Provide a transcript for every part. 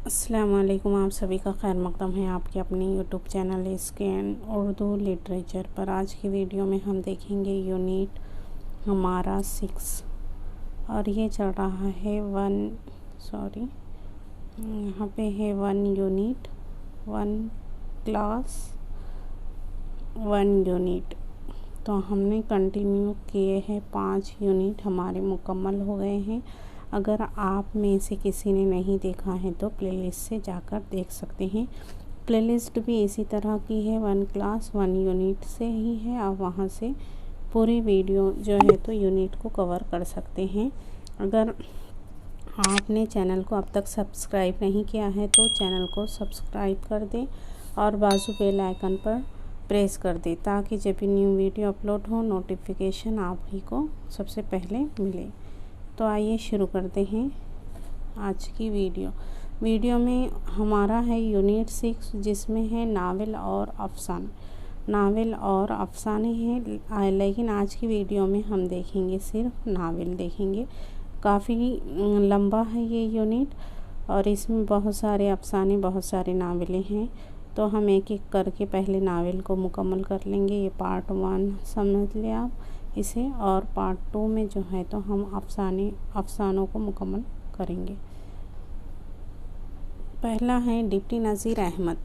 अस्सलाम वालेकुम। आप सभी का खैर मकदम है आपके अपने YouTube channel scan Urdu literature पर। आज की वीडियो में हम देखेंगे यूनिट हमारा 6 और ये चल रहा है यहाँ पे है 1 यूनिट 1 क्लास 1 यूनिट। तो हमने कंटिन्यू किए हैं 5 यूनिट हमारे मुकम्मल हो गए हैं। अगर आप में से किसी ने नहीं देखा है तो प्लेलिस्ट से जाकर देख सकते हैं। प्लेलिस्ट भी इसी तरह की है, 1 क्लास 1 यूनिट से ही है। आप वहां से पूरी वीडियो जो है तो यूनिट को कवर कर सकते हैं। अगर आपने चैनल को अब तक सब्सक्राइब नहीं किया है तो चैनल को सब्सक्राइब कर दें और बाजू बेल आइकन पर प्रेस कर दें ताकि जब भी न्यू वीडियो अपलोड हो नोटिफिकेशन आप ही को सबसे पहले मिले। तो आइए शुरू करते हैं आज की वीडियो में हमारा है यूनिट 6 जिसमें है नावल और अफसाने हैं। लेकिन आज की वीडियो में हम देखेंगे सिर्फ नावल देखेंगे। काफ़ी लंबा है ये यूनिट और इसमें बहुत सारे अफसाने बहुत सारे नावलें हैं। तो हम एक एक करके पहले नावल को मुकम्मल कर लेंगे। ये पार्ट 1 समझ लें आप इसे, और पार्ट 2 में जो है तो हम अफसानों को मुकम्मल करेंगे। पहला है डिप्टी नज़ीर अहमद।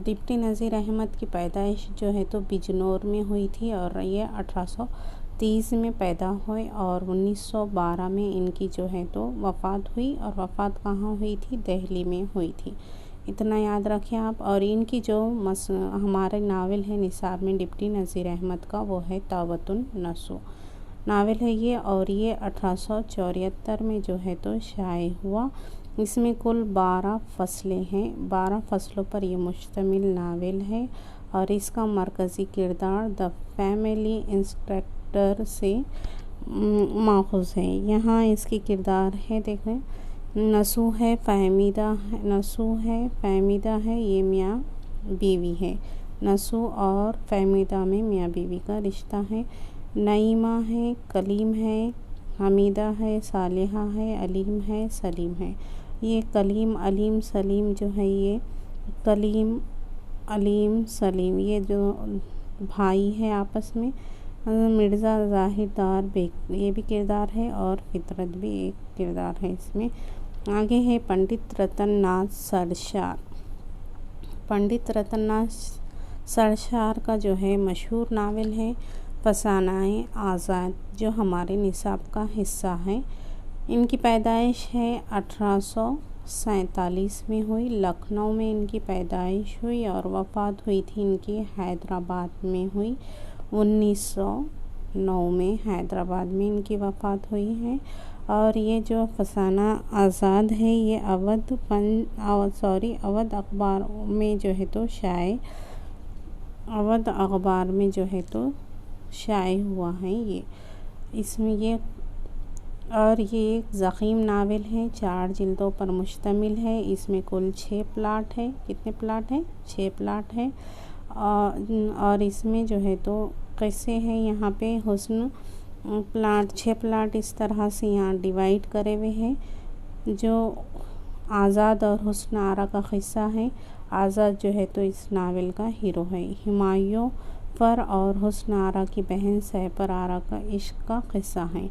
डिप्टी नज़ीर अहमद की पैदाइश जो है तो बिजनौर में हुई थी और ये 1830 में पैदा हुए और 1912 में इनकी जो है तो वफ़ात हुई। और वफ़ात कहाँ हुई थी? दिल्ली में हुई थी। इतना याद रखें आप। और इनकी जो हमारे नावल है निसाब में डिप्टी नज़ीर अहमद का, वो है तौबतुन नसो नावल है ये, और ये 1874 में जो है तो शाये हुआ। इसमें कुल 12 फसलें हैं। 12 फसलों पर ये मुश्तमिल नावल है और इसका मरकज़ी किरदार द फैमिली इंस्पेक्टर से माखूज़ है। यहाँ इसकी किरदार है, देखें, नसू है, फ़हमीदा है, ये मियाँ बीवी है। नसू और फ़हमीदा में मियाँ बीवी का रिश्ता है। नईमा है, कलीम है, हमीदा है, सालिहा है, अलीम है, सलीम है। ये कलीम अलीम सलीम जो है, ये कलीम अलीम सलीम ये जो भाई है आपस में। मिर्ज़ा ज़ाहिरदार बेग ये भी किरदार है और फितरत भी एक किरदार है इसमें। आगे है पंडित रतननाथ सरशार। पंडित रतननाथ सरशार का जो है मशहूर नावल है फसानाए आज़ाद, जो हमारे निसाब का हिस्सा है। इनकी पैदाइश है 1847 में हुई। लखनऊ में इनकी पैदाइश हुई और वफ़ात हुई थी इनकी हैदराबाद में हुई। 1909 में हैदराबाद में इनकी वफ़ात हुई है। और ये जो फसाना आज़ाद है ये अवध अखबार में जो है तो अवध अखबार में जो है तो शाये हुआ है ये। इसमें ये एक ज़ख़ीम नावल है, 4 जिल्दों पर मुश्तमिल है। इसमें कुल 6 प्लाट है। कितने प्लाट हैं? 6 प्लाट है। और इसमें जो है तो किस्से हैं यहाँ पे हुस्न प्लाट 6 प्लाट इस तरह से यहाँ डिवाइड करे हुए हैं। जो आज़ाद और हुस्न आरा का किस्सा है। आज़ाद जो है तो इस नावल का हीरो है। हुमायूं पर और हुस्न आरा की बहन सहपर आरा का इश्क का किस्सा है।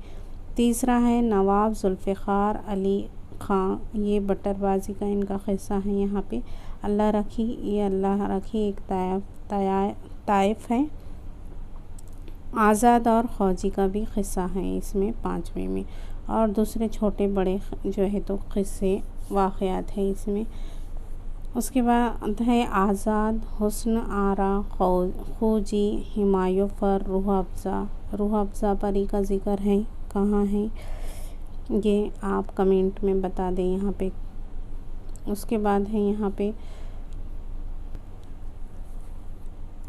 तीसरा है नवाब जुल्फ़िकार अली ख़ां, ये बटरबाजी का इनका किस्सा है। यहाँ पे अल्लाह रखी एक ताइफ है। आज़ाद और ख़ौजी का भी किस्सा है इसमें 5वें में। और दूसरे छोटे बड़े जो है तो किस्से वाक़यात है इसमें। उसके बाद है आज़ाद, हुस्न आरा, ख़ौजी, हुमायूं पर, रूह अफ़ज़ा परी का ज़िक्र है। कहाँ है ये आप कमेंट में बता दें यहाँ पे। उसके बाद है यहाँ पे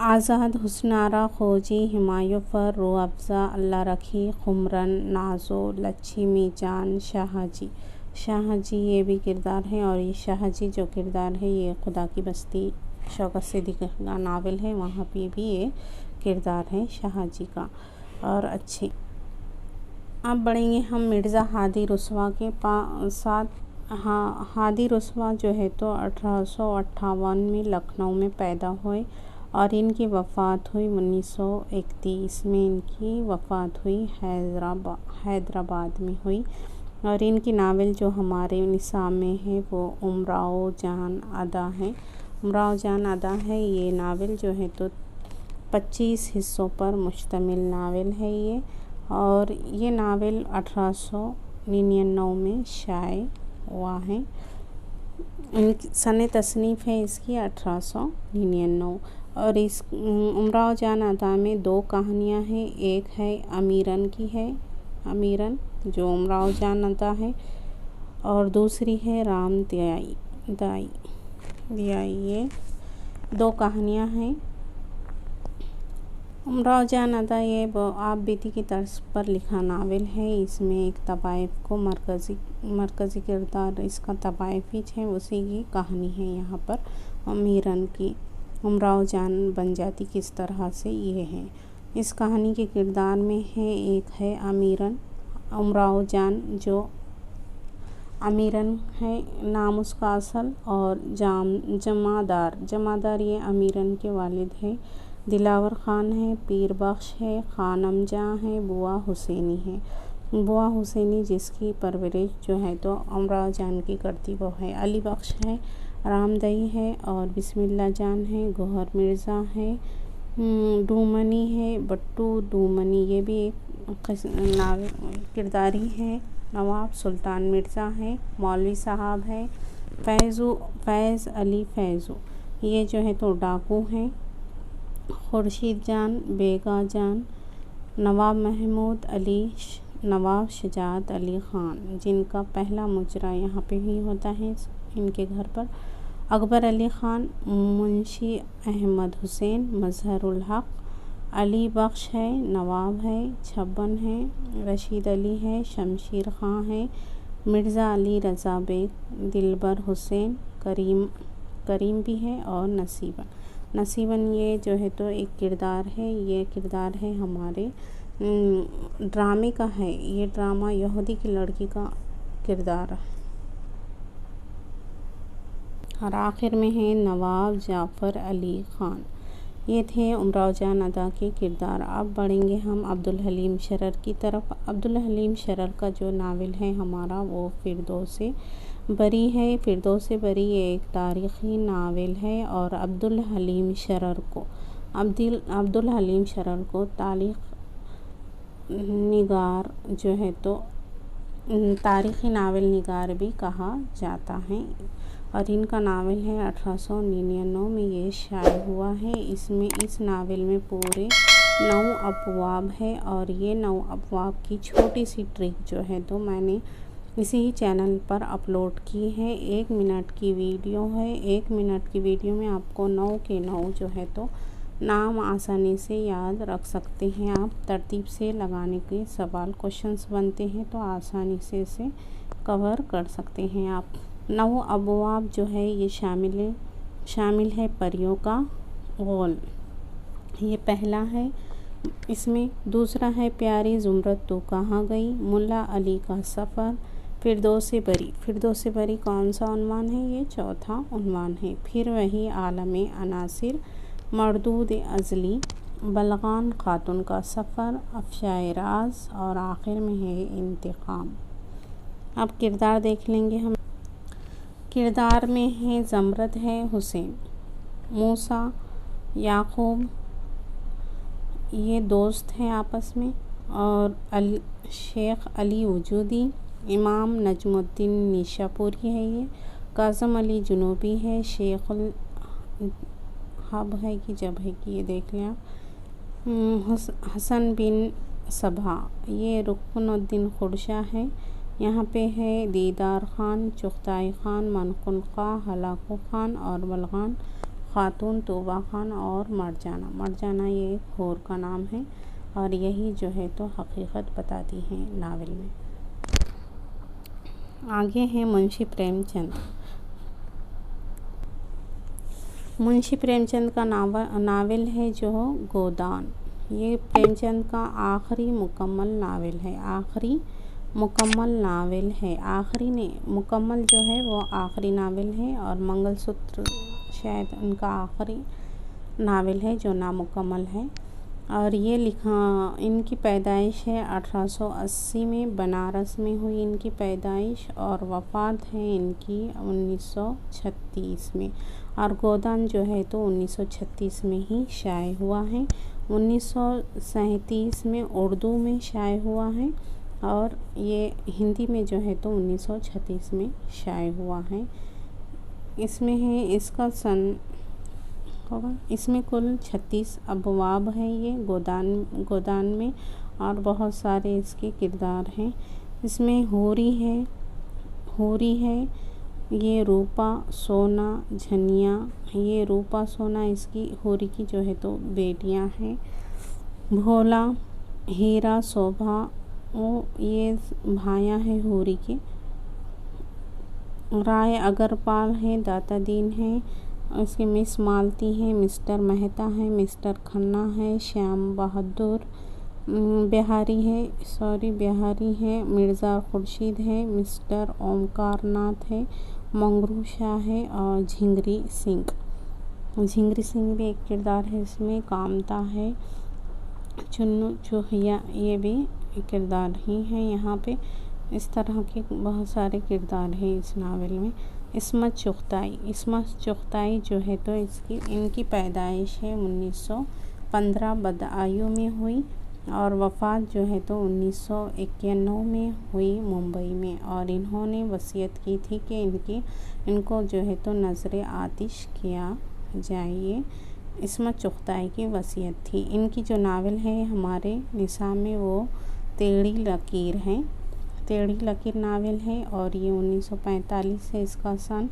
आज़ाद, हुस्न आरा, ख़ौजी, हुमायूं पर, रूह अफ़ज़ा, अल्लाह रखी, खुमरन, नाज़ो, लच्छी जान, शाहजी ये भी किरदार है। और ये शाहजी जो किरदार है ये खुदा की बस्ती शौकत सिद्दीकी का नावल है, वहाँ पे भी ये किरदार है शाहजी का। और अच्छी अब बढ़ेंगे हम मिर्ज़ा हादी रुस्वा के साथ हादी रस्वा जो है तो 1858 में लखनऊ में पैदा हुए और इनकी वफ़ात हुई 1931 में। इनकी वफ़ात हुई हैदराबाद में हुई। और इनकी नावल जो हमारे निसाब में है वो उमराव जान अदा है। उमराव जान अदा है ये नावल जो है तो 25 हिस्सों पर मुश्तमिल नावल है ये। और ये नावल 1899 में शाये हुआ है। सन तसनीफ़ है इसकी 1899। और इस उमराव जान अदा में 2 कहानियाँ हैं। एक है अमीरन की है, अमीरन जो उमराव जान अदा है, और दूसरी है राम दियाई। ये 2 कहानियाँ हैं। उमराव जान अदा ये आप बीती की तर्ज पर लिखा नावल है। इसमें एक तवाइफ को मरकज़ी किरदार इसका तवाइफी है, उसी की कहानी है यहाँ पर अमीरन की। उमराव जान बन जाती किस तरह से ये है। इस कहानी के किरदार में है, एक है अमीरन उमराव जान जो अमीरन है नाम उसका असल, और जमादार ये अमीरन के वालिद है। दिलावर ख़ान है, पीर बख्श है, ख़ानम जहाँ है, बुआ हुसैनी है। बुआ हुसैनी जिसकी परवरिश जो है तो उमराव जान की करती वो है। अली बख्श है, रामदई है, और बिस्मिल्लाह जान है, गौहर मिर्ज़ा है, डूमनी है, बट्टू डूमनी ये भी एक किरदारी है। नवाब सुल्तान मिर्ज़ा है, मौलवी साहब है, फैज़ अली फैज़ू ये जो है तो डाकू हैं। खुर्शीद जान, बेगा जान, नवाब महमूद अली, नवाब शुजात अली ख़ान जिनका पहला मुजरा यहाँ पे ही होता है इनके घर पर। अकबर अली ख़ान, मुंशी अहमद हुसैन, मज़हरुल हक़, अली बख्श है, नवाब है, छब्बन है, रशीद अली है, शमशीर ख़ां है, मिर्ज़ा अली रज़ा बेग, दिलबर हुसैन, करीम भी है, और नसीबन ये जो है तो एक किरदार है। ये किरदार है हमारे ड्रामे का है। ये ड्रामा यहूदी की लड़की का किरदार है। और आखिर में है नवाब जाफ़र अली ख़ान। ये थे उमराव जान अदा के किरदार। अब बढ़ेंगे हम अब्दुल हलीम शरर की तरफ। अब्दुल हलीम शरर का जो नावल है हमारा वो फिरदौस बरी है। फिरदौस बरी एक तारीख़ी नावल है। और अब्दुल हलीम शरर को तारीख़ निगार जो है तो तारीख़ी नावल निगार भी कहा जाता है। और इनका नावल है 1899 में ये शाये हुआ है। इस नावल में पूरे 9 अबवाब है। और ये 9 अबवाब की छोटी सी ट्रिक जो है तो मैंने इसी चैनल पर अपलोड की है। 1 मिनट की वीडियो है। 1 मिनट की वीडियो में आपको 9 के 9 जो है तो नाम आसानी से याद रख सकते हैं आप। तरतीब से लगाने के सवाल क्वेश्चंस बनते हैं तो आसानी से इसे कवर कर सकते हैं आप। 9 अबवाब जो है ये शामिल है परियों का गौल, ये पहला है इसमें। दूसरा है प्यारी ज़ुमरत तू कहाँ गई, मुल्ला अली का सफ़र, फिरदौस बरी कौन सा उन्वान है, ये चौथा उन्वान है। फिर वही आलम अनासिर, मरदूद अज़ली, बलगान खातून का सफ़र, अफ़शाए राज, और आखिर में है इंतकाम। अब किरदार देख लेंगे हम। किरदार में है ज़मरत है हुसैन, मूसा याकूब ये दोस्त हैं आपस में, और शेख अली वजूदी, इमाम नजमुद्दीन निशापुरी है, ये काज़म अली जुनूबी है, शेखुल हब है कि जब है कि ये देख लें आप। हसन बिन सबा ये रुकनुद्दीन खुर्शा है। यहाँ पे है दीदार ख़ान, चुग़ताई ख़ान, मनकुलका, हलाकू ख़ान, और बलगान खातून, तोबा ख़ान, और मरजाना ये एक होर का नाम है। और यही जो है तो हकीकत बताती है नावल में। आगे है मुंशी प्रेमचंद का नावल है जो गोदान। ये प्रेमचंद का आखिरी मुकम्मल नावल है, आखिरी मुकम्मल नावल है। आखिरी ने मुकम्मल जो है वो आखिरी नावल है और मंगलसूत्र शायद उनका आखिरी नावल है जो नामुकम्मल है। और ये लिखा इनकी पैदाइश है 1880 में, बनारस में हुई इनकी पैदाइश और वफ़ात है इनकी 1936 में। और गोदान जो है तो 1936 में ही शाये हुआ है। 1937 में उर्दू में शाये हुआ है और ये हिंदी में जो है तो 1936 में शाये हुआ है। इसमें है इसका सन होगा, इसमें कुल 36 अबवाब हैं ये गोदान में और बहुत सारे इसके किरदार हैं। इसमें होरी है ये रूपा सोना झनिया, ये रूपा सोना इसकी होरी की जो है तो बेटियां हैं। भोला हीरा शोभा वो ये भाइयां हैं होरी के। राय अगरपाल है, दाता दीन है, उसके मिस मालती हैं, मिस्टर मेहता है, मिस्टर खन्ना है, श्याम बहादुर बिहारी है, मिर्ज़ा खुर्शीद है, मिस्टर ओमकार नाथ है, मंगरू शाह है और झिंगरी सिंह भी एक किरदार है इसमें। कामता है, चुन्नू चूहिया ये भी किरदार ही हैं यहाँ पे। इस तरह के बहुत सारे किरदार हैं इस नावल में। इस्मत चुग़ताई जो है तो इनकी पैदाइश है 1915 बदायूं में हुई और वफ़ात जो है तो 1991 में हुई मुंबई में। और इन्होंने वसीयत की थी कि इनको जो है तो नज़र आतिश किया जाए। इस्मत चुग़ताई की वसीयत थी। इनकी जो नावल है हमारे निसाब में वो टेढ़ी लकीर नावल है और ये 1945 है इसका सन।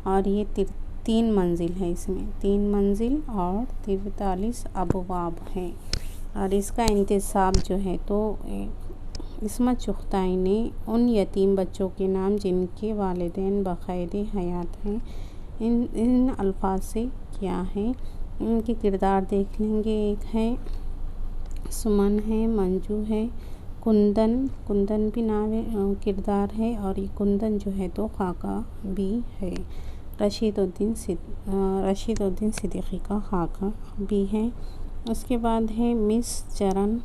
और ये 3 मंजिल है, इसमें 3 मंजिल और 43 अबवाब हैं। और इसका इंतसाब जो है तो इस्मत चुग़ताई ने उन यतीम बच्चों के नाम जिनके वालिदैन बक़ैद हयात हैं इन अल्फाज से किया है। इनके किरदार देख लेंगे। एक है सुमन है, मंजू है, कुंदन भी किरदार है और ये कुंदन जो है तो खाका भी है। रशीदुद्दीन सिद्दीकी का खाका भी है। उसके बाद है मिस चरण,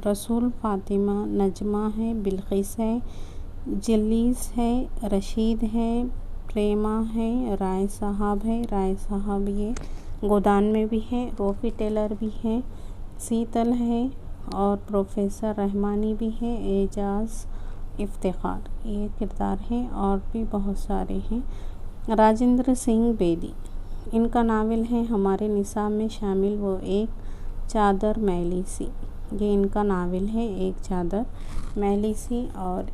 रसूल, फातिमा, नजमा है, बिल्किस है, जलीस है, रशीद है, प्रेमा है, राय साहब ये गोदान में भी है। रोफ़ी टेलर भी है, शीतल है और प्रोफेसर रहमानी भी है, एजाज़ इफ्तिखार ये किरदार हैं और भी बहुत सारे हैं। राजेंद्र सिंह बेदी इनका नावल है हमारे निसाब में शामिल वो एक चादर मैली सी, ये इनका नावल है एक चादर मैली सी। और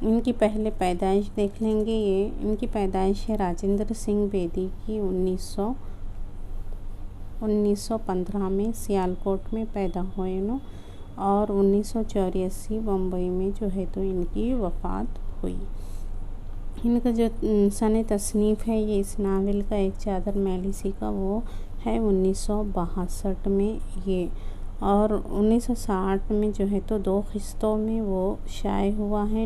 इनकी पहले पैदाइश देख लेंगे। ये इनकी पैदाइश है राजेंद्र सिंह बेदी की 1915 में सियालकोट में पैदा हुए नो और 1984 मुंबई में जो है तो इनकी वफ़ात हुई। इनका जो सन तसनीफ़ है ये इस नावल का एक चादर मैली सी का वो है 1962 में ये। और 1960 में जो है तो 2 किस्तों में वो शाये हुआ है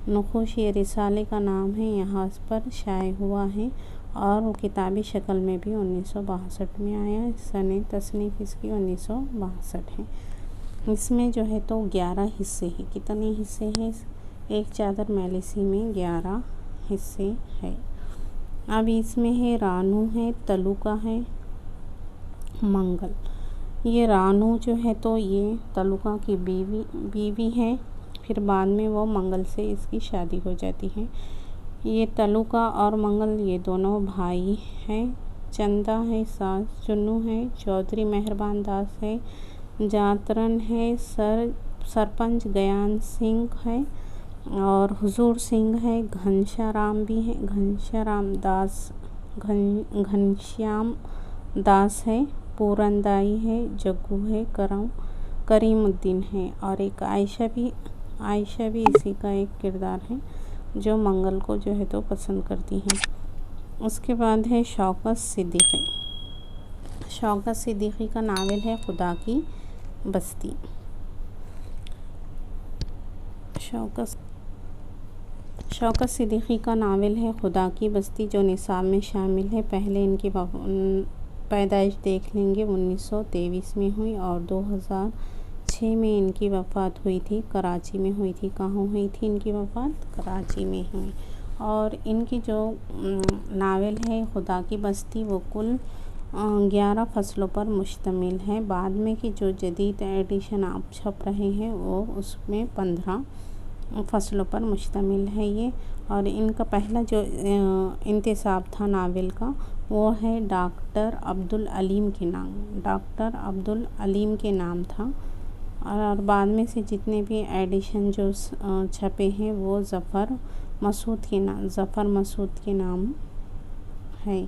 नक़ूश ये रिसाले का नाम है, यहाँ पर शाये हुआ है और वो किताबी शक्ल में भी 1962 में आया। सन तसनीफ़ इसकी 1962 है। इसमें जो है तो 11 हिस्से हैं। कितने हिस्से हैं? एक चादर मैली सी में 11 हिस्से हैं। अब इसमें है रानू है, तलुका है, मंगल। ये रानू जो है तो ये तलुका की बीवी है, फिर बाद में वो मंगल से इसकी शादी हो जाती है। ये तलुका और मंगल ये दोनों भाई हैं। चंदा है सास, चुन्नू है, चौधरी मेहरबान दास है, जातरन है, सरपंच गयान सिंह है और हुजूर सिंह है, घनश्याम भी है, घनश्याम दास है, पूरनदाई है, जग्गू है, करीमुद्दीन है और एक आयशा भी इसी का एक किरदार है जो मंगल को जो है तो पसंद करती हैं। उसके बाद है शौकत सिद्दीकी का नावल है खुदा की बस्ती। शौकत सिद्दीकी का नावल है खुदा की बस्ती, जो निसाब में शामिल है। पहले इनकी पैदाइश देख लेंगे, 1923 में हुई और 2006 में इनकी वफ़ात हुई थी, कराची में हुई थी। कहाँ हुई थी इनकी वफ़ात? कराची में हुई। और इनकी जो नावल है खुदा की बस्ती वो कुल 11 फसलों पर मुश्तमिल है। बाद में की जो जदीद एडिशन आप छप रहे हैं वो उसमें 15 फसलों पर मुश्तमिल है ये। और इनका पहला जो इंतसाब था नावल का वो है डॉक्टर अब्दुल अलीम के नाम, डॉक्टर अब्दुल अलीम के नाम था। और बाद में से जितने भी एडिशन जो छपे हैं वो ज़फ़र मसूद के नाम है।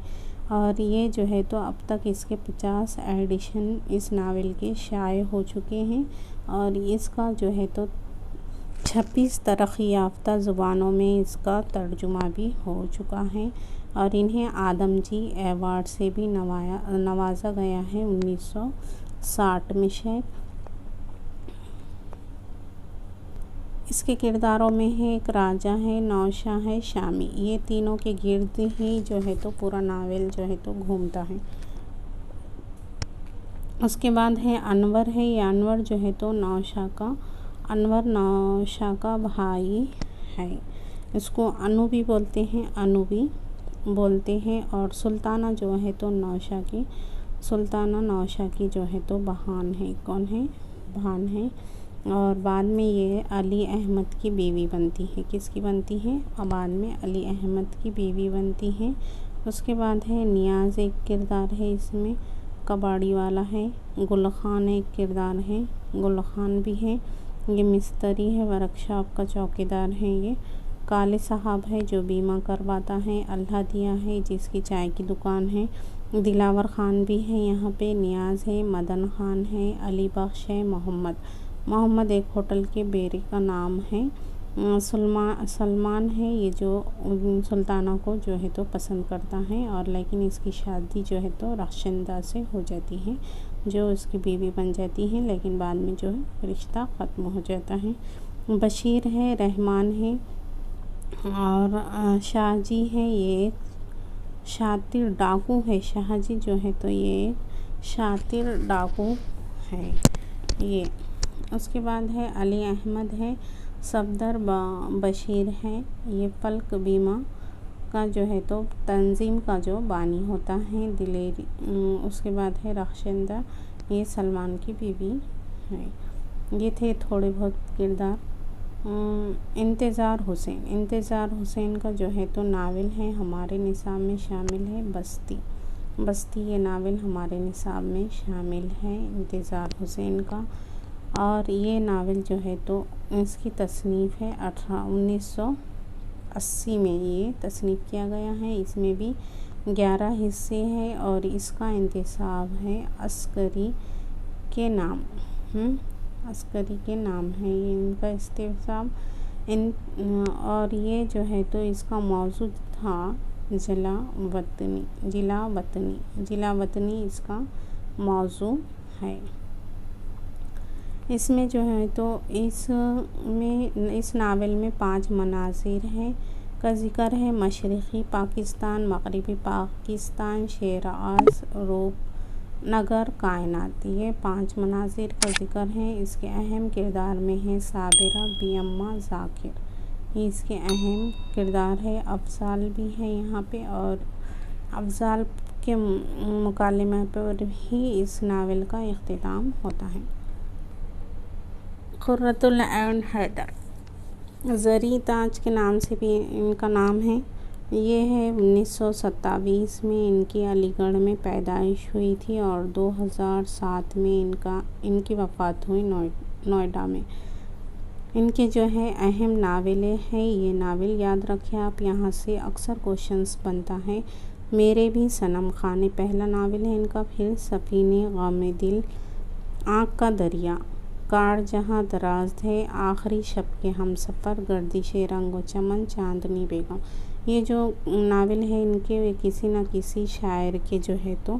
और ये जो है तो अब तक इसके 50 एडिशन इस नावल के शाये हो चुके हैं। और इसका जो है तो 26 तरक्की याफ्ता ज़ुबानों में इसका तर्जुमा भी हो चुका है। और इन्हें आदमजी अवार्ड से भी नवाजा गया है 1960 में शायद। इसके किरदारों में है एक राजा है, नौशाह है, शामी। ये तीनों के गिर्द ही जो है तो पूरा नावल जो है तो घूमता है। उसके बाद है अनवर है। ये अनवर जो है तो नौशाह का भाई है। इसको अनु भी बोलते हैं। और सुल्ताना जो है तो सुल्ताना नौशाह की जो है तो बहन है। कौन है? बहन है। और बाद में ये अली अहमद की बीवी बनती है। किसकी बनती है? और बाद में अली अहमद की बीवी बनती है। उसके बाद है नियाज़, एक किरदार है इसमें, कबाड़ी वाला है। गुल खान एक किरदार है, गुल खान भी है। ये मिस्त्री है, वर्कशॉप का चौकीदार है। ये काले साहब है जो बीमा करवाता है। अल्लाह दिया है जिसकी चाय की दुकान है। दिलावर खान भी है यहाँ पे। नियाज़ है, मदन खान है, अली बख्श है, मोहम्मद एक होटल के बेरे का नाम है। सलमान है ये जो सुल्ताना को जो है तो पसंद करता है। और लेकिन इसकी शादी जो है तो रख्शिंदा से हो जाती है, जो उसकी बीवी बन जाती है। लेकिन बाद में जो है रिश्ता ख़त्म हो जाता है। बशीर है, रहमान है और शाहजी है। ये एक शातिर डाकू है। शाहजी जो है तो ये एक शातिर डाकू है ये। उसके बाद है अली अहमद है, सफदर बशीर है। ये फल्क बीमा का जो है तो तंजीम का जो बानी होता है, दिलेरी। उसके बाद है रख्शिंदा, ये सलमान की बीवी है। ये थे थोड़े बहुत किरदार। इंतज़ार हुसैन का जो है तो नावल है हमारे निसाब में शामिल है। बस्ती ये नावल हमारे निसाब में शामिल है इंतज़ार हुसैन का। और ये नावल जो है तो इसकी तसनीफ़ है 1980 में ये तसनीफ़ किया गया है। इसमें भी 11 हिस्से हैं और इसका इंतसाब है अस्करी के नाम है ये इनका इंतसाब। और ये जो है तो इसका मौजू था जिला वतनी इसका मौजू है। इसमें जो है तो इस नावल में 5 मनाज़िर हैं का ज़िक्र है। मशरिक़ी पाकिस्तान, मग़रिबी पाकिस्तान, शेराज़, रूपनगर, कायनात। ये 5 मनाज़िर का ज़िक्र है। इसके अहम किरदार में है साबिरा, बियम्मा, ज़ाकिर। ये इसके अहम किरदार है। अफ़ज़ाल भी है यहाँ पे। और अफ़ज़ाल के मुकालमे पर ही इस नावल का इख्तिताम होता है। खुर्रतुल ऐन हैदर, ज़री ताज के नाम से भी इनका नाम है। ये है 1927 में इनकी अलीगढ़ में पैदाइश हुई थी और 2007 में इनकी वफ़ात हुई नोएडा में। इनके जो है अहम नावलें हैं। ये नावल याद रखें आप, यहाँ से अक्सर क्वेश्चंस बनता है। मेरे भी सनम खाने पहला नावल है इनका। फिर सफ़ीने ग़म दिल, आँख का दरिया, कार जहाँ दराज थे, आखिरी शब के हमसफ़र, गर्दिशे रंगो चमन, चांदनी बेगम। ये जो नावल है इनके वे किसी न किसी शायर के जो है तो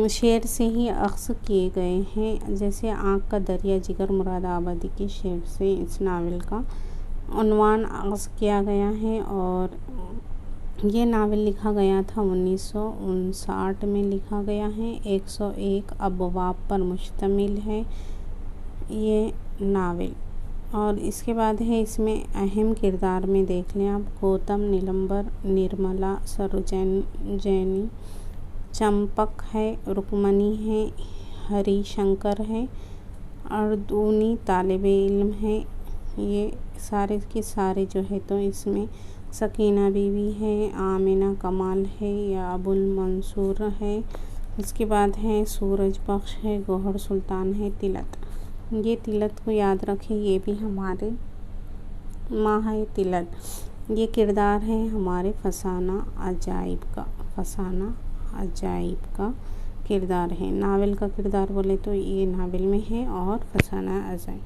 शेर से ही अक्स किए गए हैं। जैसे आँख का दरिया जिगर मुरादाबादी के शेर से इस नावल का उन्वान अक्स किया गया है। और ये नावल लिखा गया था 1959 में लिखा गया है। 101 अबवाब पर मुश्तमिल है ये नावल। और इसके बाद है इसमें अहम किरदार में देख लें आप, गौतम, नीलंबर, निर्मला, सरोजनी, चंपक है, रुक्मणी है, हरिशंकर है, अर्दूनी तालिबे इल्म है। ये सारे के सारे जो है तो इसमें सकीना बीवी है, आमिना कमाल है या अबुल मंसूर है। इसके बाद है सूरज बख्श है, गौहर सुल्तान है, तिलत। ये तिलत को याद रखें, ये भी हमारे माँ है तिलत। ये किरदार है हमारे फसाना अजाइब का किरदार है। नावल का किरदार बोले तो ये नावल में है। और फसाना अजाइब।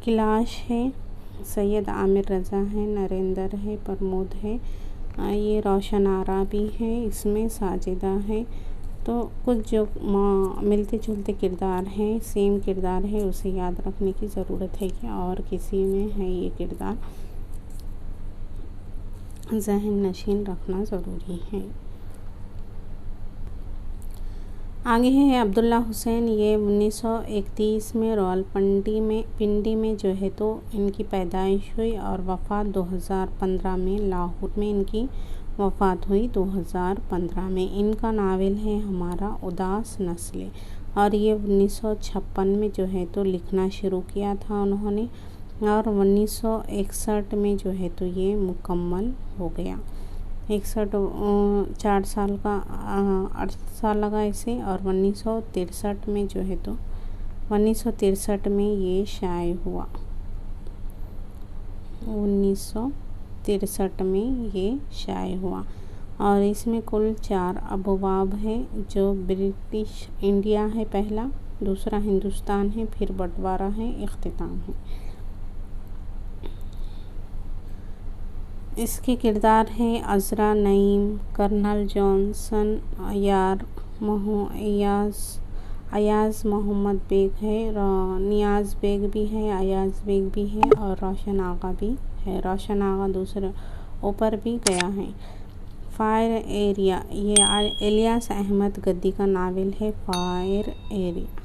किलाश है, सैयद आमिर रज़ा है, नरेंद्र है, प्रमोद है, ये रोशन आरा भी है, इसमें साजिदा है। तो कुछ जो मिलते जुलते किरदार हैं, सेम किरदार है, उसे याद रखने की ज़रूरत है कि और किसी में है ये किरदार ज़हन नशीन रखना ज़रूरी है। आगे है अब्दुल्ला हुसैन। ये 1931 में रावलपिंडी में जो है तो इनकी पैदाइश हुई और वफ़ात 2015 में लाहौर में इनकी वफ़ात हुई 2015 में। इनका नावल है हमारा उदास नस्लें और ये 1956 में जो है तो लिखना शुरू किया था उन्होंने और 1961 में जो है तो ये मुकम्मल हो गया। 4 साल का अरसा लगा इसे। और 1963 में जो है तो 1963 में ये शाये हुआ। 1963 में ये शाये हुआ और इसमें कुल 4 अबवाब है। जो ब्रिटिश इंडिया है पहला, दूसरा हिंदुस्तान है, फिर बंटवारा है, इख्तिताम है। इसके किरदार हैं अज़रा नईम, कर्नल जॉनसन, अयाज़ मोहम्मद बेग है, नियाज़ बेग भी है, अयाज़ बेग भी है और रोशन आगा भी है। रोशन आगा दूसरे ऊपर भी गया है। फायर एरिया, ये इलियास अहमद गद्दी का नावल है। फायर एरिया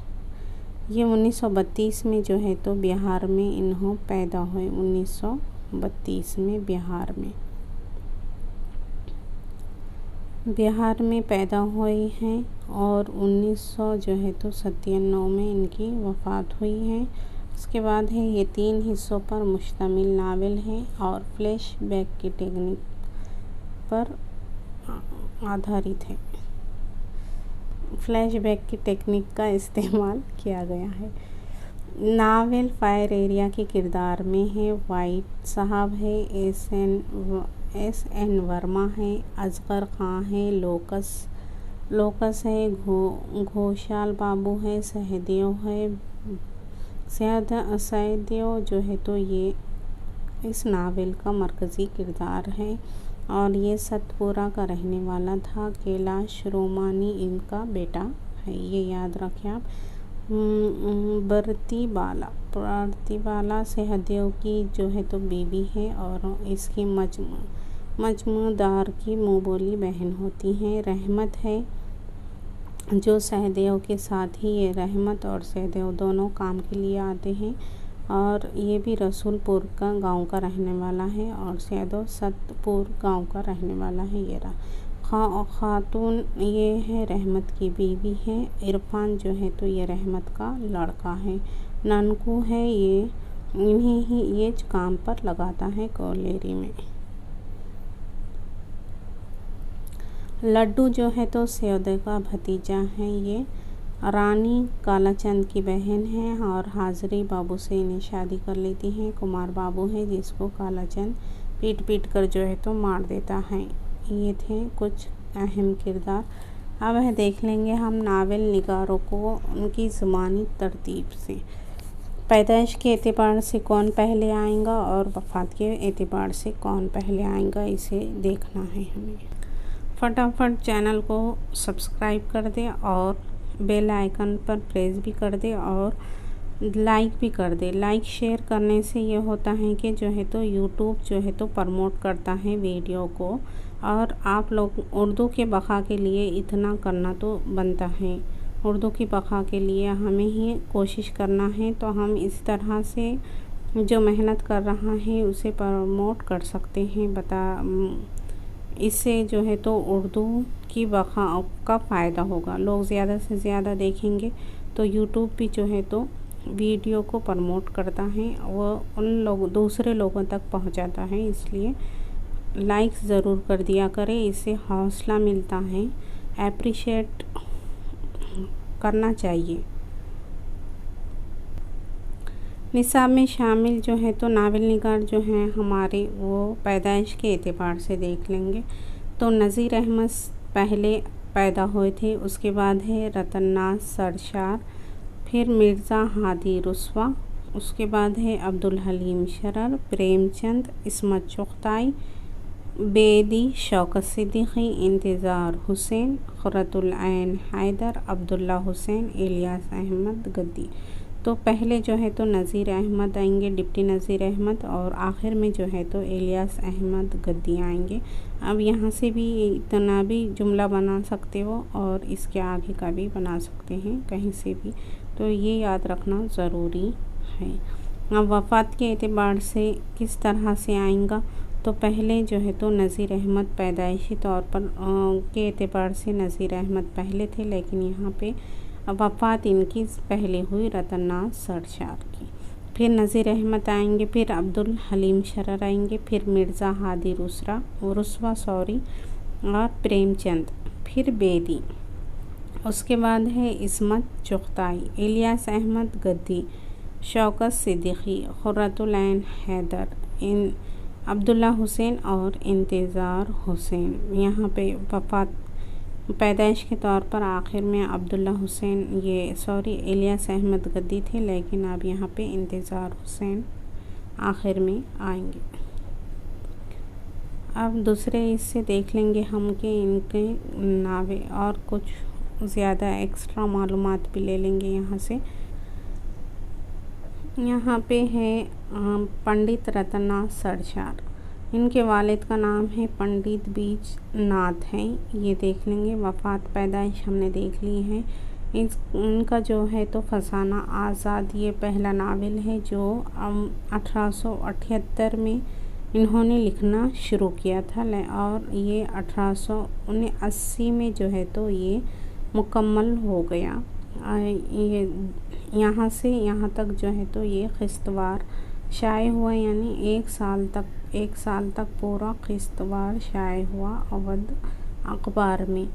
ये 1932 में जो है तो बिहार में इन्हों पैदा हुए। 1932 में बिहार में पैदा हुए हैं और 1900 जो है तो 97 में इनकी वफ़ात हुई है। उसके बाद है ये 3 हिस्सों पर मुश्तमिल नावल है और फ्लैशबैक की टेक्निक पर आधारित है। फ्लैशबैक की टेक्निक का इस्तेमाल किया गया है। नावल फायर एरिया के किरदार में है वाइट साहब है, एस.एन. वर्मा है, असगर खां है, लोकस है, घोषाल बाबू है, सहदेव है। सहदेव जो है तो ये इस नावल का मरकज़ी किरदार है और ये सतपुरा का रहने वाला था। कैलाश रोमानी इनका बेटा है, ये याद रखें आप। प्रतिबाला सहदेव की जो है तो बीवी है और इसकी मजमूदार की मुँह बोली बहन होती है। रहमत है जो सहदेव के साथ ही, ये रहमत और सहदेव दोनों काम के लिए आते हैं और ये भी रसूलपुर का गांव का रहने वाला है और सहदेव सतपुर गांव का रहने वाला है। ये रहा खातून, ये है रहमत की बीवी है। इरफान जो है तो ये रहमत का लड़का है। ननकू है, ये इन्हीं ही ये काम पर लगाता है कॉलेरी में। लड्डू जो है तो सैयद का भतीजा है। ये रानी कालाचंद की बहन है और हाजरी बाबू से इन्हें शादी कर लेती हैं। कुमार बाबू है जिसको कालाचंद पीट कर जो है तो मार देता है। ये थे कुछ अहम किरदार। अब है देख लेंगे हम नावल निगारों को उनकी ज़मानी तरतीब से। पैदाइश के एतबार से कौन पहले आएगा और वफ़ात के एतबार से कौन पहले आएगा, इसे देखना है हमें। फटाफट चैनल को सब्सक्राइब कर दें और बेल आइकन पर प्रेस भी कर दें और लाइक भी कर दे। लाइक शेयर करने से ये होता है कि जो है तो यूट्यूब जो है तो प्रमोट करता है वीडियो को, और आप लोग उर्दू के बक़ा के लिए इतना करना तो बनता है। उर्दू की बक़ा के लिए हमें ही कोशिश करना है, तो हम इस तरह से जो मेहनत कर रहा है उसे प्रमोट कर सकते हैं। इससे जो है तो उर्दू की बक़ा का फ़ायदा होगा। लोग ज़्यादा से ज़्यादा देखेंगे तो यूट्यूब भी जो है तो वीडियो को प्रमोट करता है, वो उन दूसरे लोगों तक पहुंचाता है। इसलिए लाइक ज़रूर कर दिया करें, इससे हौसला मिलता है, एप्रिशिएट करना चाहिए। निसाब में शामिल जो है तो नावल निगार जो हैं हमारे, वो पैदाइश के एतबार से देख लेंगे तो नज़ीर अहमद पहले पैदा हुए थे, उसके बाद है रतन्नाज सरशार, फिर मिर्ज़ा हादी रुस्वा, उसके बाद है अब्दुल हलीम शरर, प्रेमचंद, इस्मत चुग़ताई, बेदी, शौकत सिद्दीकी, इंतज़ार हुसैन, क़ुर्रतुल ऐन हैदर, अब्दुल्ला हुसैन, इलियास अहमद गद्दी। तो पहले जो है तो नज़ीर अहमद आएंगे, डिप्टी नज़ीर अहमद, और आखिर में जो है तो इलियास अहमद गद्दी आएंगे। अब यहाँ से भी इतना भी जुमला बना सकते हो और इसके आगे का भी बना सकते हैं कहीं से भी, तो ये याद रखना ज़रूरी है। अब वफ़ात के एतबार से किस तरह से आएगा, तो पहले जो है तो नज़ीर अहमद पैदाइशी तौर पर के एतबार से नज़ीर अहमद पहले थे, लेकिन यहाँ पे वफ़ात इनकी पहले हुई रतन्नाज सरशार की। फिर नज़ीर अहमद आएंगे, फिर अब्दुल हलीम शरर आएंगे, फिर मिर्ज़ा हादी रुस्वा और प्रेमचंद, फिर बेदी, उसके बाद है इस्मत चुग़ताई, इलियास अहमद गद्दी, शौकत सिद्दीकी, क़ुर्रतुल ऐन हैदर, अब्दुल्ला हुसैन और इंतज़ार हुसैन। यहाँ पे वफ़ात पैदाइश के तौर पर आखिर में अब्दुल्ला हुसैन इलियास अहमद गद्दी थे, लेकिन अब यहाँ पे इंतज़ार हुसैन आखिर में आएंगे। अब दूसरे इससे देख लेंगे हम कि इनके नावे और कुछ ज़्यादा एक्स्ट्रा मालूमात भी ले लेंगे यहाँ से। यहाँ पे है पंडित रतन्नाज सरशार, इनके वालिद का नाम है पंडित बीज नाथ है, ये देख लेंगे। वफ़ात पैदाइश हमने देख ली है। इनका जो है तो फसाना आज़ाद ये पहला नावल है जो 1878 में इन्होंने लिखना शुरू किया था, और ये 1879 में जो है तो ये मुकम्मल हो गया। ये यहाँ से यहाँ तक जो है तो ये क़िस्तवार शाये हुआ, यानी एक साल तक पूरा क़िस्तवार शाये हुआ अवध अखबार में,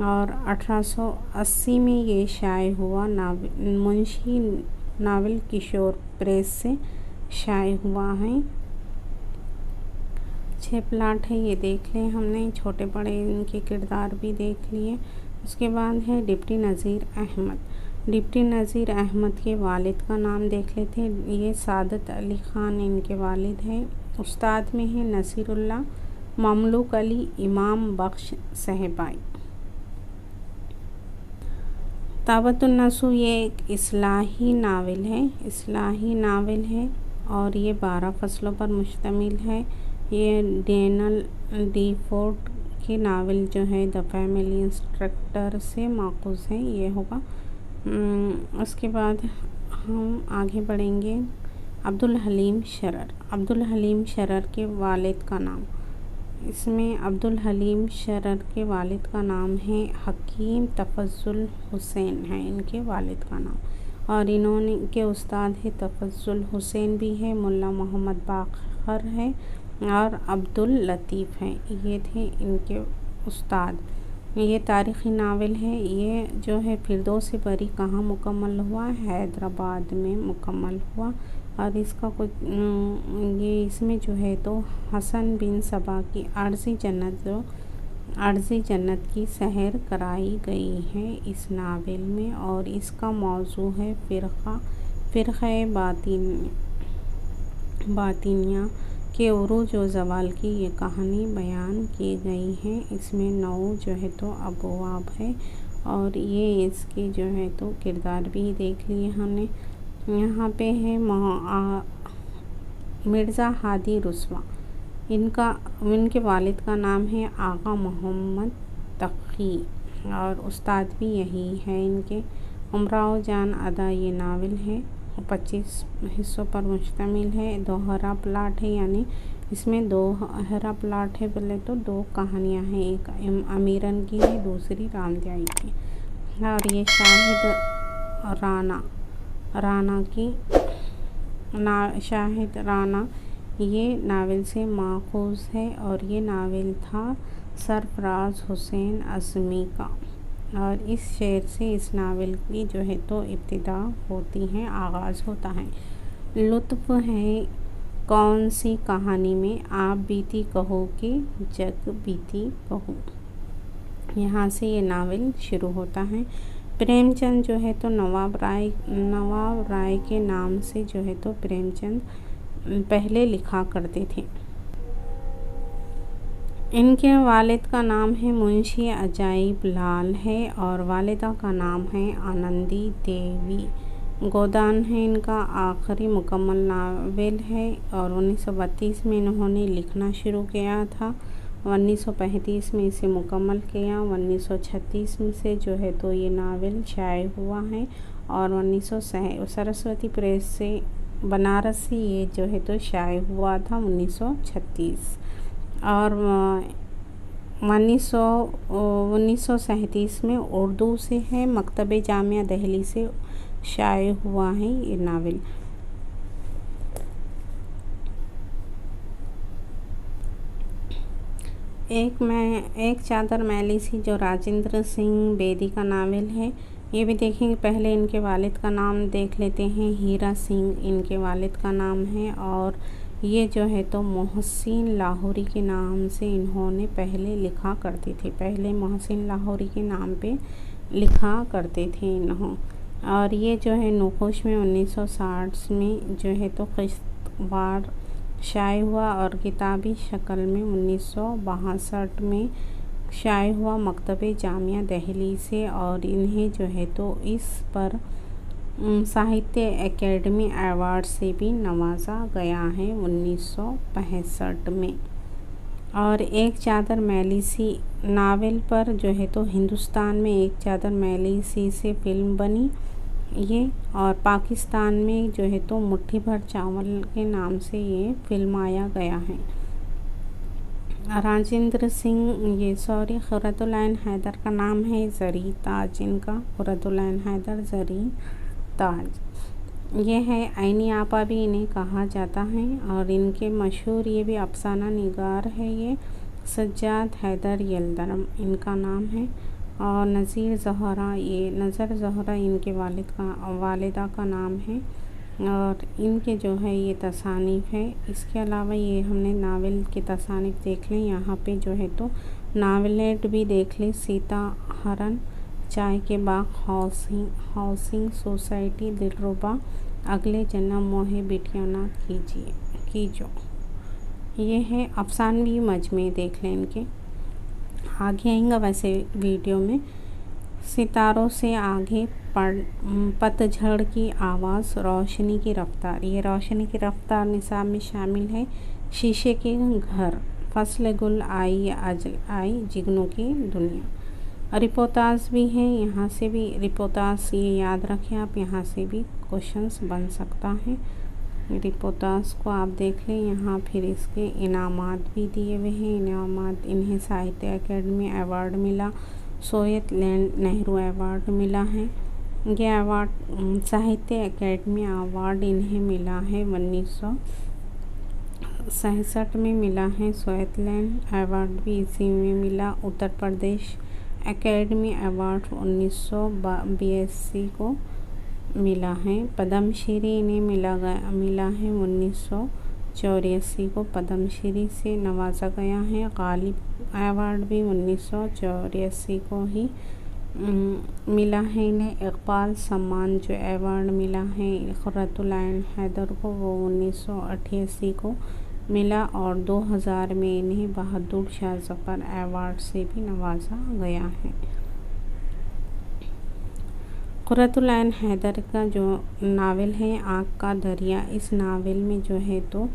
और 1880 में ये शाये हुआ मुंशी नावल किशोर प्रेस से शाये हुआ है। 6 प्लाट है, ये देख लें हमने, छोटे बड़े इनके किरदार भी देख लिए। उसके बाद है डिप्टी नज़ीर अहमद। डिप्टी नज़ीर अहमद के वालिद का नाम देख लेते हैं। ये सादत अली ख़ान इनके वालिद हैं। उस्ताद में है नसीरुल्लाह, ममलूक अली, इमाम बख्श सहबाई। ताबतुन्नसु ये एक इस्लाही नावल है और ये 12 फसलों पर मुश्तमिल है। ये डैनियल डीफोर्ड की नावल जो है द फैमिली इंस्ट्रक्टर से माखूज़ है, ये होगा। उसके बाद हम आगे बढ़ेंगे। अब्दुल हलीम शरर के वालिद का नाम, इसमें अब्दुल हलीम शरर के वालिद का नाम है हकीम तफज़्ज़ुल हुसैन है इनके वालिद का नाम, और इन्होंने के उस्ताद है तफज़्ज़ुल हुसैन भी है, मुल्ला मोहम्मद बाक़र है और अब्दुल लतीफ़ है, ये थे इनके उस्ताद। ये तारीख़ी नावल है। ये जो है फिरदौस बरी कहाँ मुकम्मल हुआ, हैदराबाद में मुकम्मल हुआ, और इसका कुछ ये इसमें जो है तो हसन बिन सबा की अर्ज़ी जन्नत की सहर कराई गई है इस नावल में, और इसका मौजू है फ़िरक़े बातिनिया के उरूज व ज़वाल की ये कहानी बयान की गई है। इसमें 9 जो है तो अबवाब है, और ये इसके जो है तो किरदार भी देख लिए हमने। यहाँ पे है मिर्ज़ा हादी रुस्वा। इनके वालिद का नाम है आगा मोहम्मद तक़ी और उस्ताद भी यही है इनके। उमराओ जान अदा ये नावल है, 25 हिस्सों पर मुश्तमिल है। दोहरा प्लाट है, यानी इसमें दोहरा प्लाट है। पहले तो 2 कहानियाँ हैं, एक अमीरन की है, दूसरी रामदयाई की। और ये शाहिद राना ये नावल से माखूज़ है और ये नावल था सरफराज हुसैन अज़मी का। और इस शेर से इस नावल की जो है तो इब्तिदा होती है, आगाज़ होता है। लुत्फ़ है कौन सी कहानी में, आप बीती कहो कि जग बीती कहो। यहाँ से ये नावल शुरू होता है। प्रेमचंद जो है तो नवाब राय के नाम से जो है तो प्रेमचंद पहले लिखा करते थे। इनके वालिद का नाम है मुंशी अजाइब लाल है और वालिदा का नाम है आनंदी देवी। गोदान है इनका आखिरी मुकम्मल नावल है और 1932 में इन्होंने लिखना शुरू किया था। 1935 में इसे मुकम्मल किया। 1936 में से जो है तो ये नावल शाये हुआ है और 1900 सरस्वती प्रेस से बनारस से ये जो है तो शाये हुआ था 1936। और 1937 में उर्दू से है, मकतबे जामिया दिल्ली से शाये हुआ है ये नावल। एक चादर मैली सी जो राजेंद्र सिंह बेदी का नावल है, ये भी देखेंगे। पहले इनके वालिद का नाम देख लेते हैं। हीरा सिंह इनके वालिद का नाम है और ये जो है तो मोहसिन लाहौरी के नाम से इन्होंने पहले लिखा करते थे। पहले मोहसिन लाहौरी के नाम पे लिखा करते थे इन्हों। और ये जो है नकोश में 1960 में जो है तो क़िश्तवाड़ शाये हुआ और किताबी शक्ल में 1962 में शाये हुआ मकतबे जामिया दिल्ली से। और इन्हें जो है तो इस पर साहित्य अकेडमी अवार्ड से भी नवाजा गया है 1965 में। और एक चादर मैली सी नावल पर जो है तो हिंदुस्तान में एक चादर मैली सी से फ़िल्म बनी ये, और पाकिस्तान में जो है तो मुट्ठी भर चावल के नाम से ये फिल्माया गया है। राजेंद्र सिंह खुर्रतुल ऐन हैदर का नाम है ज़री ताज इनका, खुर्रतुल ऐन हैदर ज़री ताज ये है। ऐनी आपा भी इन्हें कहा जाता है और इनके मशहूर ये भी अफसाना निगार है ये, सज्जाद हैदर यलदरम इनका नाम है। और नज़र ज़हरा इनके वालिदा का नाम है और इनके जो है ये तसानीफ़ है। इसके अलावा ये हमने नावल की तसानीफ़ देख लें। यहाँ पे जो है तो नावलेट भी देख लें। सीता हरन, चाय के बाग, हाउसिंग सोसाइटी, दिलरुबा, अगले जन्म मोहे बिटिया ना कीजो। ये है अफसानवी मजमे, देख लें इनके। आगे आएंगे वैसे वीडियो में। सितारों से आगे पतझड़ की आवाज़, रोशनी की रफ्तार। ये रोशनी की रफ्तार निसाब में शामिल है। शीशे के घर, फसल गुल आई अजल आई, जिगनों की दुनिया। रिपोर्टाज भी हैं, यहाँ से भी रिपोर्टाज ये याद रखें आप, यहाँ से भी क्वेश्चंस बन सकता है। रिपोर्टाज को आप देख लें यहाँ। फिर इसके इनामात भी दिए हुए हैं। इनामात, इन्हें साहित्य अकेडमी अवार्ड मिला, सोवियत लैंड नेहरू अवार्ड मिला है। ये अवार्ड साहित्य अकेडमी अवार्ड इन्हें मिला है 1967 में मिला है। सोवियत लैंड अवार्ड भी इसी में मिला। उत्तर प्रदेश अकेडमी अवार्ड 1982 को मिला है। पद्मश्री इन्हें मिला है 1984 को, पद्मश्री से नवाजा गया है। गालिब अवार्ड भी 1984 को ही मिला है इन्हें। इकबाल सम्मान जो अवार्ड मिला है खुर्रतुल ऐन हैदर को, वो 1988 को मिला। और 2000 में इन्हें बहादुर शाह ज़फ़र अवार्ड से भी नवाजा गया है। कुर्रतुल ऐन हैदर का जो नावल है आँख का दरिया, इस नावल में जो है तो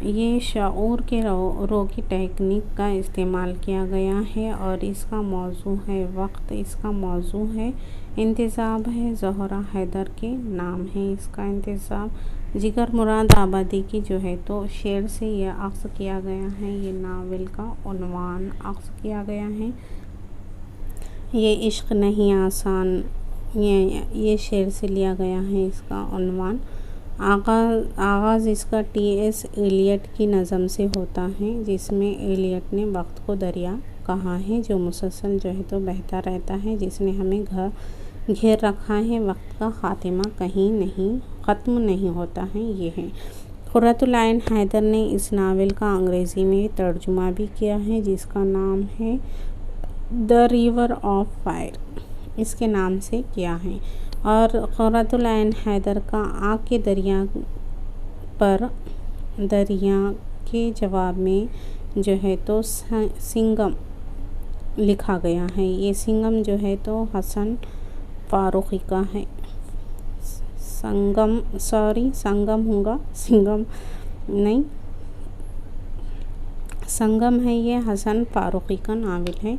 ये शऊर के रो की टेक्निक का इस्तेमाल किया गया है और इसका मौजू है वक्त, इसका मौजू है इंतज़ाब है, ज़ोहरा हैदर के नाम है इसका इंतज़ाब। जिगर मुराद आबादी की जो है तो शेर से यह अक्स किया गया है, ये नावल का उन्वान अक्स किया गया है। ये इश्क नहीं आसान, ये शेर से लिया गया है इसका उन्वान। आगाज़ इसका टी.एस. एलियट की नज़म से होता है, जिसमें एलियट ने वक्त को दरिया कहा है जो मुसलसल जो है तो बहता रहता है, जिसने हमें घेर रखा है, वक्त का ख़ात्मा कहीं नहीं ख़त्म नहीं होता है, ये है। कुर्रतुल ऐन हैदर ने इस नावल का अंग्रेज़ी में तर्जुमा भी किया है, जिसका नाम है द रिवर ऑफ फायर, इसके नाम से किया है। और कुर्रतुल ऐन हैदर का आँख के दरिया पर दरिया के जवाब में जो है तो सिंगम लिखा गया है। ये सिंगम जो है तो हसन फारूकी का है। संगम होगा, सिंगम नहीं, संगम है, ये हसन फारूकी का नावल है।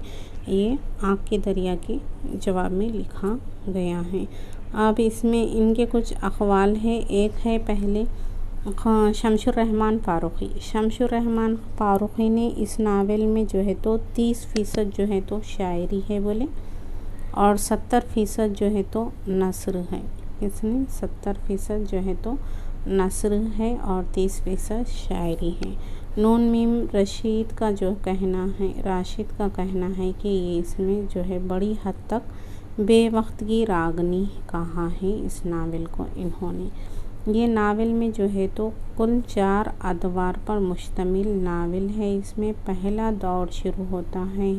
ये आँख के दरिया के जवाब में लिखा गया है। अब इसमें इनके कुछ अक़वाल है। एक है पहले शमशुर रहमान फ़ारूक़ी ने इस नावल में जो है तो 30% जो है तो शायरी है बोले, और 70% जो है तो नस्र है। इसमें 70% जो है तो नस्र है और 30% शायरी है। नून मीम राशिद का कहना है कि ये इसमें जो है बड़ी हद तक बेवक्त की रागनी कहा है इस नावल को इन्होंने। ये नावल में जो है तो कुल 4 अदवार पर मुश्तमिल नावल है। इसमें पहला दौर शुरू होता है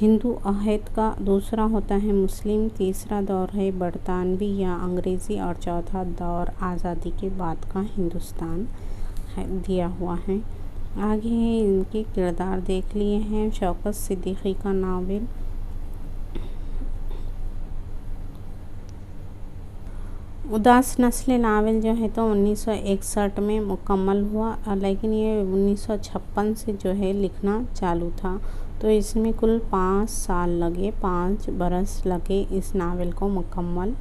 हिंदू अहद का, दूसरा होता है मुस्लिम, तीसरा दौर है बरतानवी या अंग्रेज़ी और चौथा दौर आज़ादी के बाद का हिंदुस्तान है दिया हुआ है। आगे इनके किरदार देख लिए हैं। शौकत सिद्दीकी का नावल उदास नस्ल नावल जो है तो 1961 में मुकम्मल हुआ, लेकिन ये 1956 से जो है लिखना चालू था, तो इसमें कुल 5 बरस लगे इस नावल को मुकम्मल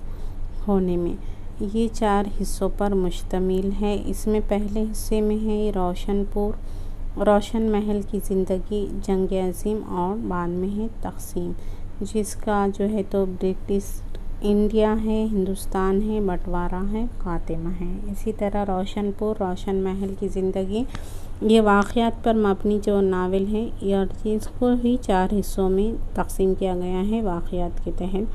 होने में। ये 4 हिस्सों पर मुश्तमिल है। इसमें पहले हिस्से में है रोशन महल की ज़िंदगी, जंग अज़ीम, और बाद में है तक़सीम, जिसका जो है तो ब्रिटिश इंडिया है, हिंदुस्तान है, बंटवारा है, ख़ात्मा है। इसी तरह रोशन महल की ज़िंदगी, ये वाक़यात पर मबनी जो नावल है, और इसको ही 4 हिस्सों में तक़सीम किया गया है वाक़यात के तहत।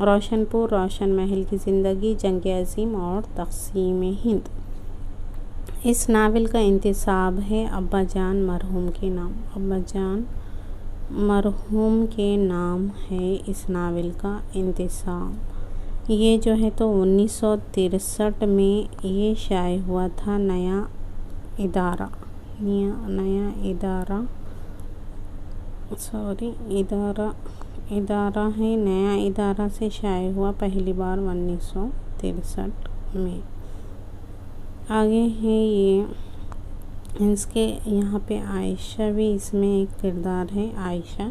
रोशन महल की ज़िंदगी, जंग अज़ीम और तक़सीम हिंद। इस नावल का इंतसाब है अब्बा जान मरहूम के नाम है इस नावल का इंतसाब। ये जो है तो 1963 में ये शाये हुआ था। नया इदारा से शाये हुआ पहली बार 1963 में। आगे है ये इसके यहाँ पे आयशा भी इसमें एक किरदार है, आयशा,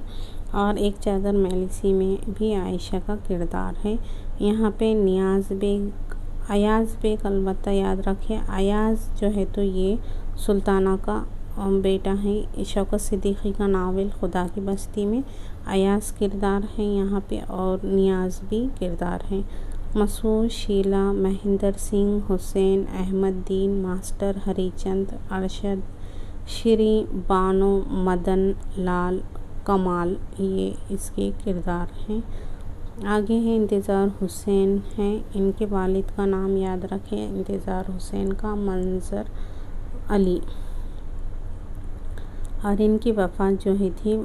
और एक चादर मैलिसी में भी आयशा का किरदार है। यहाँ पे अयाज़ बेग अलबत्ता याद रखें, अयाज़ जो है तो ये सुल्ताना का बेटा है। शौकत सिद्दीकी का नावल खुदा की बस्ती में अयाज़ किरदार है यहाँ पे, और नियाज़ भी किरदार है। मसूद, शीला, महेंद्र सिंह, हुसैन, अहमद दीन, मास्टर, हरीचंद, अरशद, श्री, बानो, मदन लाल, कमाल, ये इसके किरदार हैं। आगे है इंतज़ार हुसैन हैं, इनके वालिद का नाम याद रखें, इंतज़ार हुसैन का मंजर अली, और इनकी वफ़ात जो है थी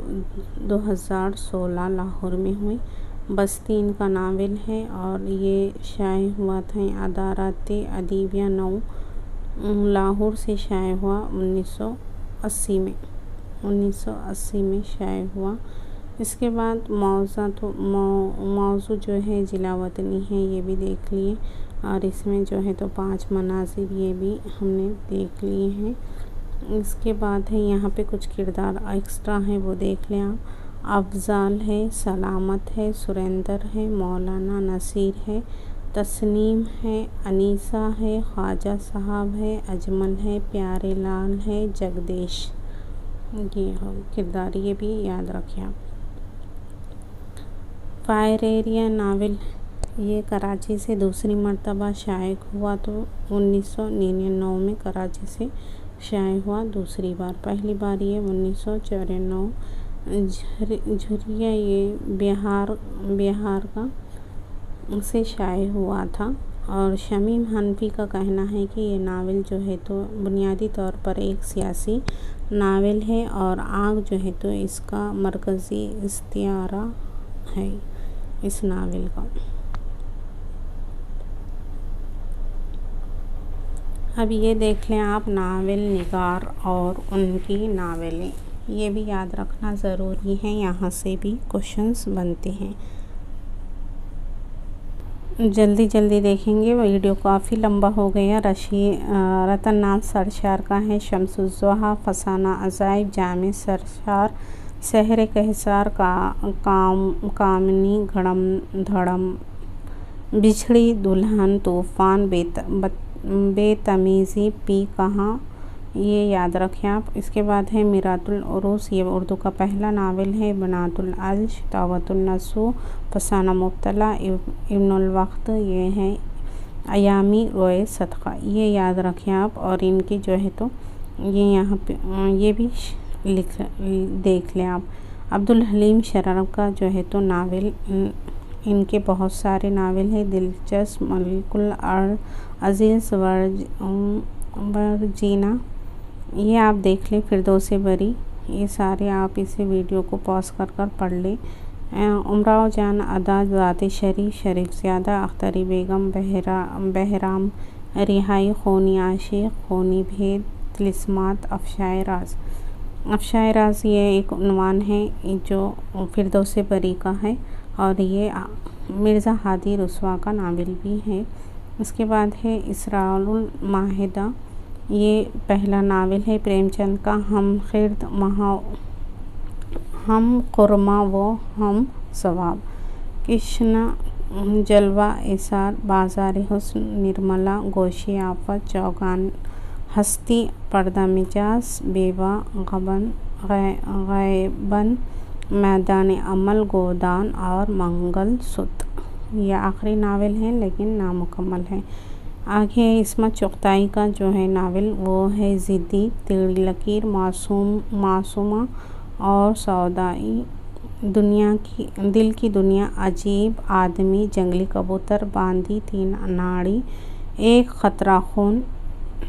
2016 लाहौर में हुई। बस्ती इनका नावल है और ये शाये हुआ था अदाराते अदीबिया 9 लाहौर से शाये हुआ 1980 में शाये हुआ इसके बाद मौजू जो है जिला वतनी है, ये भी देख लिए। और इसमें जो है तो 5 मनासिब ये भी हमने देख लिए हैं। इसके बाद है यहाँ पे कुछ किरदार एक्स्ट्रा हैं, वो देख लें आप। अफ़ज़ाल है, सलामत है, सुरेंदर है, मौलाना नसीर है, तस्नीम है, अनीसा है, ख्वाजा साहब है, अजमल है, प्यारे लाल है, जगदीश, ये किरदार ये भी याद रखें आप। फायर एरिया नावल ये कराची से दूसरी मर्तबा शाये हुआ, तो 1999 में कराची से शाये हुआ दूसरी बार। पहली बार ये 1994 झुरिया ये बिहार का से शाये हुआ था। और शमीम हनफी का कहना है कि ये नावल जो है तो बुनियादी तौर पर एक सियासी नावल है और आग जो है तो इसका मरकज़ी इस्तिआरा है इस नावल का। अब ये देख लें आप नावल निगार और उनकी नावलें, ये भी याद रखना ज़रूरी है, यहाँ से भी क्वेश्चंस बनते हैं। जल्दी जल्दी देखेंगे, वीडियो काफ़ी लंबा हो गया। रतन नाम सरशार का है, शम्सुज़्ज़ोहा, फसाना अजाइब, जामे सरशार, सहरे कहसार, कामनी, घड़म धड़म, बिछड़ी दुल्हन, तूफ़ान, बेतमीज़ी, पी कहाँ, ये याद रखें आप। इसके बाद है मिरातुल उरूस, ये उर्दू का पहला नावल है। बनातुल अर्श, दावतुल नसू, फसाना मुब्तला, इब्नुल वक्त, ये है अयामी रोए सदका, ये याद रखें आप। और इनकी जो है तो ये यहाँ पे ये भी देख लें आप। अब्दुल हलीम शरार का जो है तो नावल, इनके बहुत सारे नावल हैं। दिलचस्प, मलिकुल अज़ीज़, वर्जीना, ये आप देख लें। फिरदौस बरी, ये सारे आप इसे वीडियो को पॉज कर पढ़ लें। उमराव जान अदा, ज़ाते शरीफ ज़्यादा, अख्तरी बेगम, बहराम, रिहाई, खूनी आशिक, खूनी भेद, तिलिस्मात, अफ़शाए राज। अफ़शाए राज ये एक उन्वान है जो फिरदौस बरी का है और ये मिर्ज़ा हादी रुस्वा का नावल भी है। इसके बाद है इसरारुल माहिदा, ये पहला नावल है प्रेमचंद का। हम खिर्द हम कुरमा वो हम सवाब, कृष्ण जलवा एसार, बाज़ार हुस्न, निर्मला, गोशी आफत, चौगान हस्ती, पर्दा मिजाज, बेवा, गैबन, मैदान अमल, गोदान और मंगल सूत्र। यह आखिरी नावल है लेकिन नामुकम्मल है। आगे इस्मत चुगताई का जो है नावल वो है ज़िद्दी, टेढ़ी लकीर, मासूमा और सौदाई, दिल की दुनिया, अजीब आदमी, जंगली कबूतर, बांदी, 3 नाड़ी, एक खतरा खून,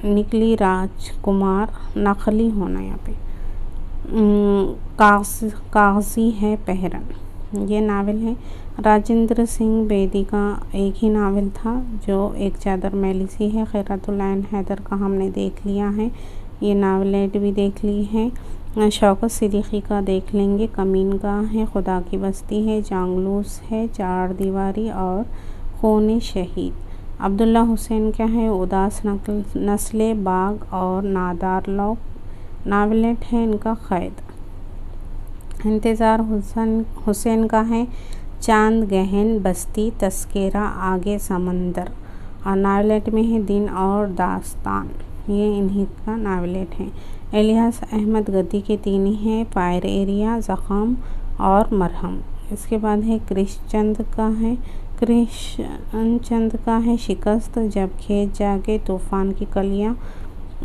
निकली राजकुमार, नकली होना यहाँ पे, कागज़ी है पहरन, ये नावल है। राजेंद्र सिंह बेदी का एक ही नावल था जो एक चादर मैली सी है। खैरतुल ऐन हैदर का हमने देख लिया है, ये नावलेट भी देख ली है। शौकत सिद्दीकी का देख लेंगे, कमीन का है, खुदा की बस्ती है, जांगलूस है, 4 दीवारी और खून शहीद। अब्दुल्ला हुसैन का है, उदास नस्ले, बाग और नादार लोग। नावलेट है इनका क़ैद। इंतज़ार हुसैन का है, चांद गहन बस्ती, तस्करा आगे समंदर। और नावलेट में है दिन और दास्तान, ये इन्हीं का नावलेट है। इलियास अहमद गद्दी के 3 ही हैं, फायर एरिया, ज़ख़म और मरहम। इसके बाद है कृष्णचंद का है शिकस्त, जब खेत जागे, तूफ़ान की कलियाँ।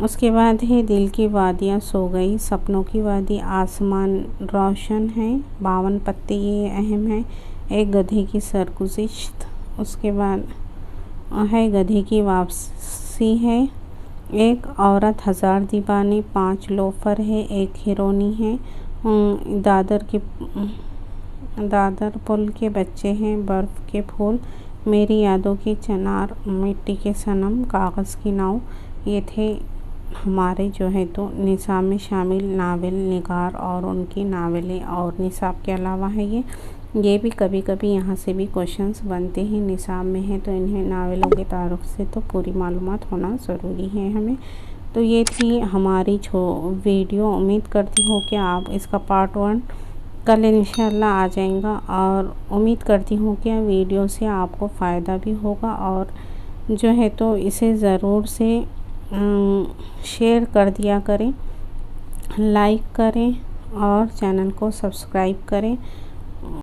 उसके बाद है दिल की वादियाँ सो गई, सपनों की वादी, आसमान रोशन है, 52 पत्ते, ये अहम है। एक गधे की सरगुज़िश्त। उसके बाद है गधे की वापसी है, एक औरत, 1000 दीवाने, 5 लोफर है, एक हिरोनी है, दादर पुल के बच्चे हैं, बर्फ़ के फूल, मेरी यादों की चनार, मिट्टी के सनम, कागज़ की नाव। ये थे हमारे जो है तो निसाब में शामिल नावल निगार और उनकी नावलें और निसाब के अलावा है ये भी कभी कभी यहाँ से भी क्वेश्चंस बनते हैं। निसाब में है तो इन्हें नावलों के तारुफ से तो पूरी मालूमात होना ज़रूरी है हमें। तो ये थी हमारी वीडियो। उम्मीद करती हूँ कि आप इसका पार्ट 1 कल इंशाल्लाह आ जाएगा और उम्मीद करती हूँ कि वीडियो से आपको फ़ायदा भी होगा और जो है तो इसे ज़रूर से शेयर कर दिया करें, लाइक करें और चैनल को सब्सक्राइब करें।